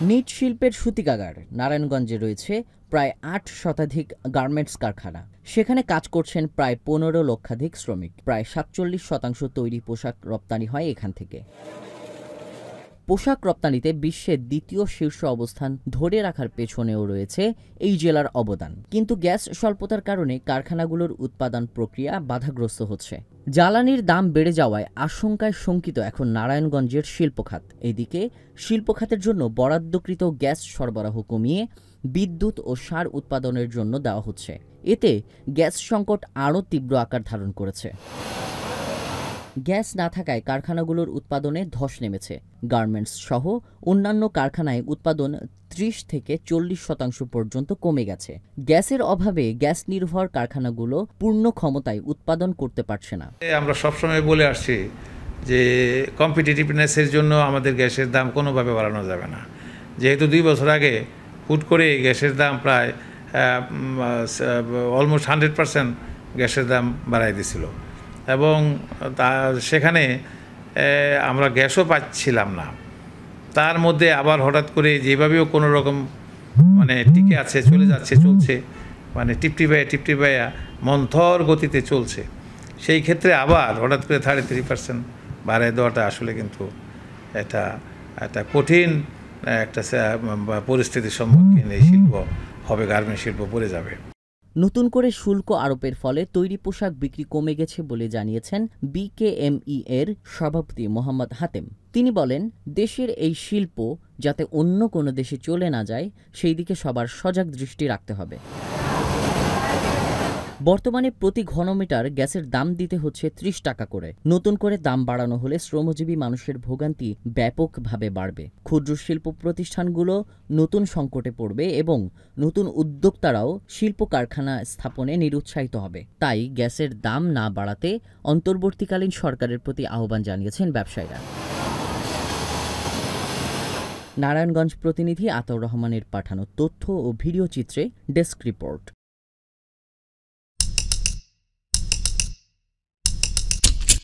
NEET শিল্পের সূতিকাগার নারায়ণগঞ্জে রয়েছে প্রায় ৮ শতাধিক গার্মেন্টস কারখানা। সেখানে কাজ করছেন প্রায় ১৫ লক্ষাধিক শ্রমিক। প্রায় ৪৭% তৈরি পোশাক রপ্তানি হয় এখান থেকে। পোশাক রপ্তানিতে বিশ্বের দ্বিতীয় শীর্ষ অবস্থান ধরে রাখার পেছনেও রয়েছে এই জেলার অবদান। কিন্তু গ্যাস স্বল্পতার কারণে কারখানাগুলোর উৎপাদন প্রক্রিয়া বাধাগ্রস্ত হচ্ছে। জ্বালানির দাম বেড়ে যাওয়ায় আশঙ্কায় শঙ্কিত এখন নারায়ণগঞ্জের শিল্পখাত। এদিকে শিল্পখাতের জন্য বরাদ্দকৃত গ্যাস সরবরাহ কমিয়ে বিদ্যুৎ ও সার উৎপাদনের জন্য দেওয়া হচ্ছে। এতে গ্যাস সংকট আরও তীব্র আকার ধারণ করেছে। গ্যাস না থাকায় কারখানাগুলোর উৎপাদনে ধস নেমেছে। গার্মেন্টস সহ অন্যান্য কারখানায় উৎপাদন ৩০ থেকে ৪০% পর্যন্ত কমে গেছে। গ্যাসের অভাবে গ্যাস নির্ভর কারখানাগুলো পূর্ণ ক্ষমতায় উৎপাদন করতে পারছে না। আমরা সবসময় বলে আসছি যে কম্পিটিটিভনেসের জন্য আমাদের গ্যাসের দাম কোনোভাবে বাড়ানো যাবে না। যেহেতু ২ বছর আগে হুট করে গ্যাসের দাম প্রায় অলমোস্ট 100% গ্যাসের দাম বাড়াই দিয়েছিল এবং সেখানে আমরা গ্যাসও পাচ্ছিলাম না। তার মধ্যে আবার হঠাৎ করে যেভাবেও কোনো রকম টিকে আছে, চলছে টিপটিপাইয়া মন্থর গতিতে চলছে। সেই ক্ষেত্রে আবার হঠাৎ করে 33% বাড়ায় দেওয়াটা আসলে কিন্তু একটা কঠিন একটা পরিস্থিতির সম্মুখীন এই শিল্প হবে, গার্মেন্টস শিল্প পড়ে যাবে। নতুন করে শুল্ক আরোপের ফলে তৈরি পোশাক বিক্রি কমে গেছে বলে জানিয়েছেন বিকেএমই এর সভাপতি মোহাম্মদ হাতেম। তিনি বলেন, দেশের এই শিল্প যাতে অন্য কোনো দেশে চলে না যায় সেই দিকে সবার সজাগ দৃষ্টি রাখতে হবে। বর্তমানে প্রতি ঘনমিটার গ্যাসের দাম দিতে হচ্ছে ৩০ টাকা করে। নতুন করে দাম বাড়ানো হলে শ্রমজীবী মানুষের ভোগান্তি ব্যাপকভাবে বাড়বে। ক্ষুদ্র শিল্প প্রতিষ্ঠানগুলো নতুন সংকটে পড়বে এবং নতুন উদ্যোক্তারাও শিল্প কারখানা স্থাপনে নিরুৎসাহিত হবে। তাই গ্যাসের দাম না বাড়াতে অন্তর্বর্তীকালীন সরকারের প্রতি আহ্বান জানিয়েছেন ব্যবসায়ীরা। নারায়ণগঞ্জ প্রতিনিধি আতাউর রহমানের পাঠানো তথ্য ও ভিডিও চিত্রে ডেস্ক রিপোর্ট।